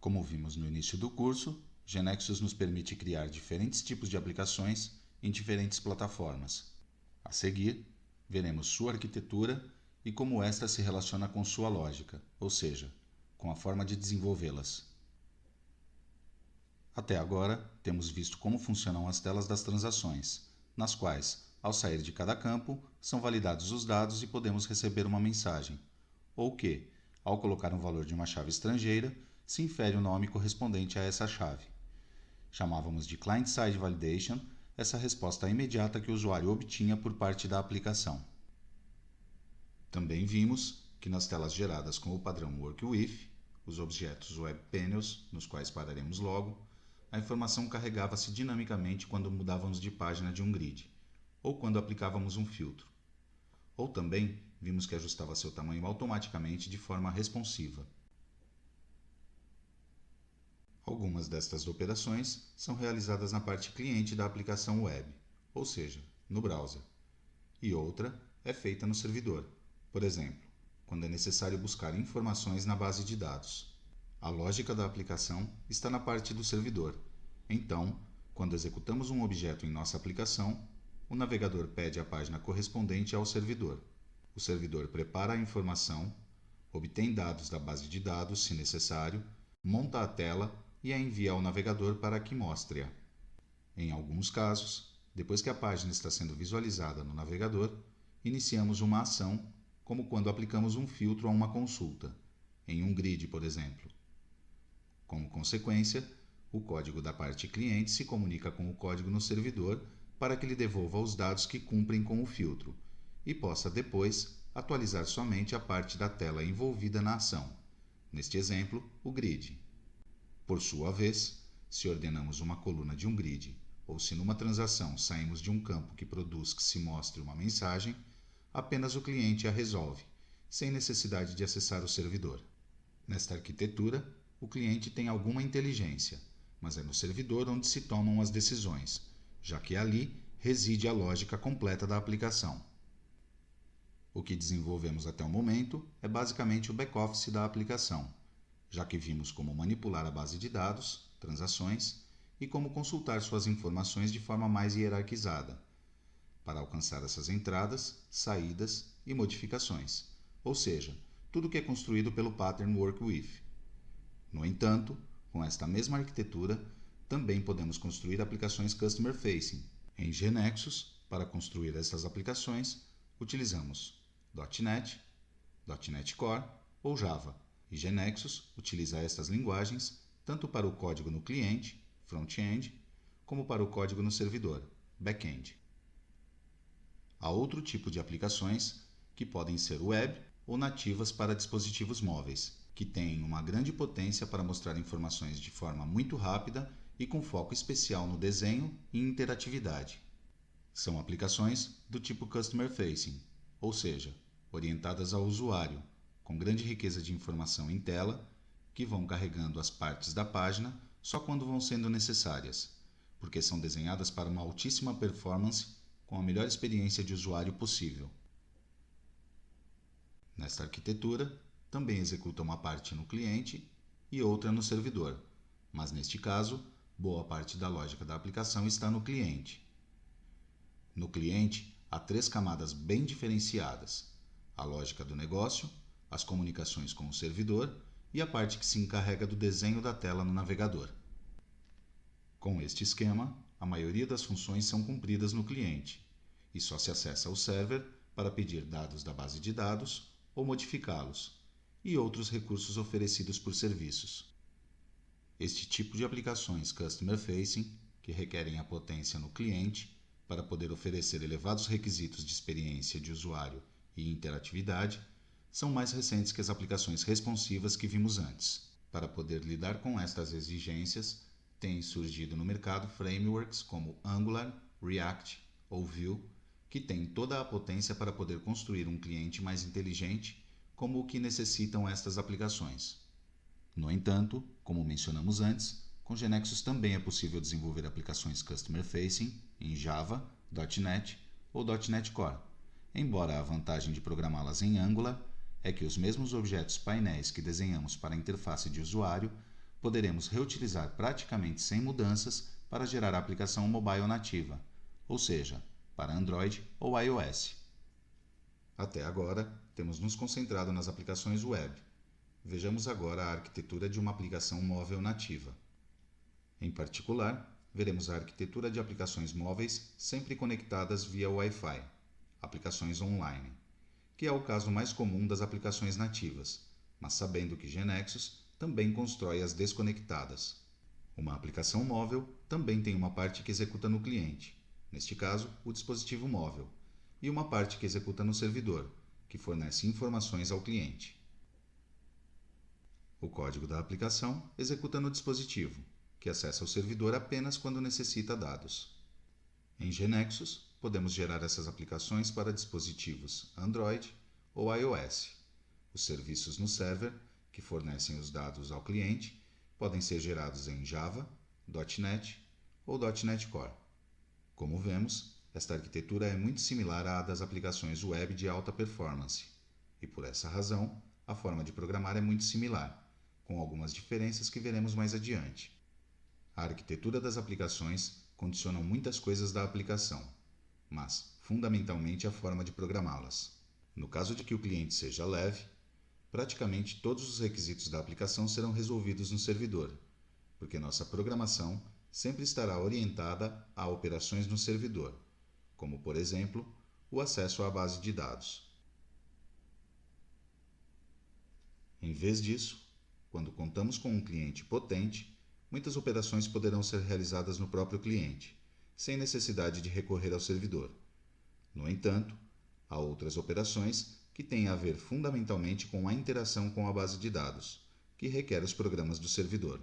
Como vimos no início do curso, GeneXus nos permite criar diferentes tipos de aplicações em diferentes plataformas. A seguir, veremos sua arquitetura e como esta se relaciona com sua lógica, ou seja, com a forma de desenvolvê-las. Até agora, temos visto como funcionam as telas das transações, nas quais, ao sair de cada campo, são validados os dados e podemos receber uma mensagem, ou que, ao colocar um valor de uma chave estrangeira, se infere o nome correspondente a essa chave. Chamávamos de Client-Side Validation essa resposta imediata que o usuário obtinha por parte da aplicação. Também vimos que nas telas geradas com o padrão WorkWith, os objetos Web Panels, nos quais pararemos logo, a informação carregava-se dinamicamente quando mudávamos de página de um grid, ou quando aplicávamos um filtro. Ou também vimos que ajustava seu tamanho automaticamente de forma responsiva. Algumas destas operações são realizadas na parte cliente da aplicação web, ou seja, no browser, e outra é feita no servidor, por exemplo, quando é necessário buscar informações na base de dados. A lógica da aplicação está na parte do servidor, então, quando executamos um objeto em nossa aplicação, o navegador pede a página correspondente ao servidor. O servidor prepara a informação, obtém dados da base de dados, se necessário, monta a tela e a envia ao navegador para que mostre-a. Em alguns casos, depois que a página está sendo visualizada no navegador, iniciamos uma ação, como quando aplicamos um filtro a uma consulta, em um grid, por exemplo. Como consequência, o código da parte cliente se comunica com o código no servidor para que lhe devolva os dados que cumprem com o filtro e possa depois atualizar somente a parte da tela envolvida na ação, neste exemplo, o grid. Por sua vez, se ordenamos uma coluna de um grid ou se numa transação saímos de um campo que produz que se mostre uma mensagem, apenas o cliente a resolve, sem necessidade de acessar o servidor. Nesta arquitetura, o cliente tem alguma inteligência, mas é no servidor onde se tomam as decisões, já que ali reside a lógica completa da aplicação. O que desenvolvemos até o momento é basicamente o back-office da aplicação, já que vimos como manipular a base de dados, transações, e como consultar suas informações de forma mais hierarquizada, para alcançar essas entradas, saídas e modificações, ou seja, tudo que é construído pelo pattern WorkWith. No entanto, com esta mesma arquitetura, também podemos construir aplicações Customer Facing. Em GeneXus, para construir essas aplicações, utilizamos .NET, .NET Core ou Java, e GeneXus utiliza estas linguagens tanto para o código no cliente, front-end, como para o código no servidor, back-end. Há outro tipo de aplicações que podem ser web ou nativas para dispositivos móveis, que têm uma grande potência para mostrar informações de forma muito rápida e com foco especial no desenho e interatividade. São aplicações do tipo Customer Facing, ou seja, orientadas ao usuário, com grande riqueza de informação em tela, que vão carregando as partes da página só quando vão sendo necessárias, porque são desenhadas para uma altíssima performance com a melhor experiência de usuário possível. Nesta arquitetura, também executa uma parte no cliente e outra no servidor, mas neste caso, boa parte da lógica da aplicação está no cliente. No cliente, há 3 camadas bem diferenciadas: a lógica do negócio, as comunicações com o servidor e a parte que se encarrega do desenho da tela no navegador. Com este esquema, a maioria das funções são cumpridas no cliente e só se acessa o server para pedir dados da base de dados ou modificá-los, e outros recursos oferecidos por serviços. Este tipo de aplicações Customer Facing, que requerem a potência no cliente para poder oferecer elevados requisitos de experiência de usuário e interatividade, são mais recentes que as aplicações responsivas que vimos antes. Para poder lidar com estas exigências, têm surgido no mercado frameworks como Angular, React ou Vue, que têm toda a potência para poder construir um cliente mais inteligente como o que necessitam estas aplicações. No entanto, como mencionamos antes, com GeneXus também é possível desenvolver aplicações Customer Facing em Java, .NET ou .NET Core, embora a vantagem de programá-las em Angular é que os mesmos objetos painéis que desenhamos para a interface de usuário poderemos reutilizar praticamente sem mudanças para gerar a aplicação mobile nativa, ou seja, para Android ou iOS. Até agora, temos nos concentrado nas aplicações web. Vejamos agora a arquitetura de uma aplicação móvel nativa. Em particular, veremos a arquitetura de aplicações móveis sempre conectadas via Wi-Fi, aplicações online, que é o caso mais comum das aplicações nativas, mas sabendo que GeneXus também constrói as desconectadas. Uma aplicação móvel também tem uma parte que executa no cliente, neste caso, o dispositivo móvel, e uma parte que executa no servidor, que fornece informações ao cliente. O código da aplicação executa no dispositivo, que acessa o servidor apenas quando necessita dados. Em GeneXus, podemos gerar essas aplicações para dispositivos Android ou iOS. Os serviços no server, que fornecem os dados ao cliente, podem ser gerados em Java, .NET ou .NET Core. Como vemos, esta arquitetura é muito similar à das aplicações web de alta performance, e por essa razão, a forma de programar é muito similar, com algumas diferenças que veremos mais adiante. A arquitetura das aplicações condiciona muitas coisas da aplicação, mas, fundamentalmente, a forma de programá-las. No caso de que o cliente seja leve, praticamente todos os requisitos da aplicação serão resolvidos no servidor, porque nossa programação sempre estará orientada a operações no servidor, como, por exemplo, o acesso à base de dados. Em vez disso, quando contamos com um cliente potente, muitas operações poderão ser realizadas no próprio cliente, sem necessidade de recorrer ao servidor. No entanto, há outras operações que têm a ver fundamentalmente com a interação com a base de dados, que requer os programas do servidor.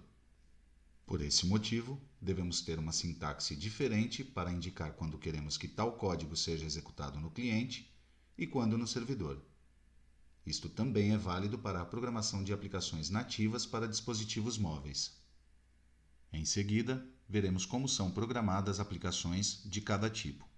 Por esse motivo, devemos ter uma sintaxe diferente para indicar quando queremos que tal código seja executado no cliente e quando no servidor. Isto também é válido para a programação de aplicações nativas para dispositivos móveis. Em seguida, veremos como são programadas aplicações de cada tipo.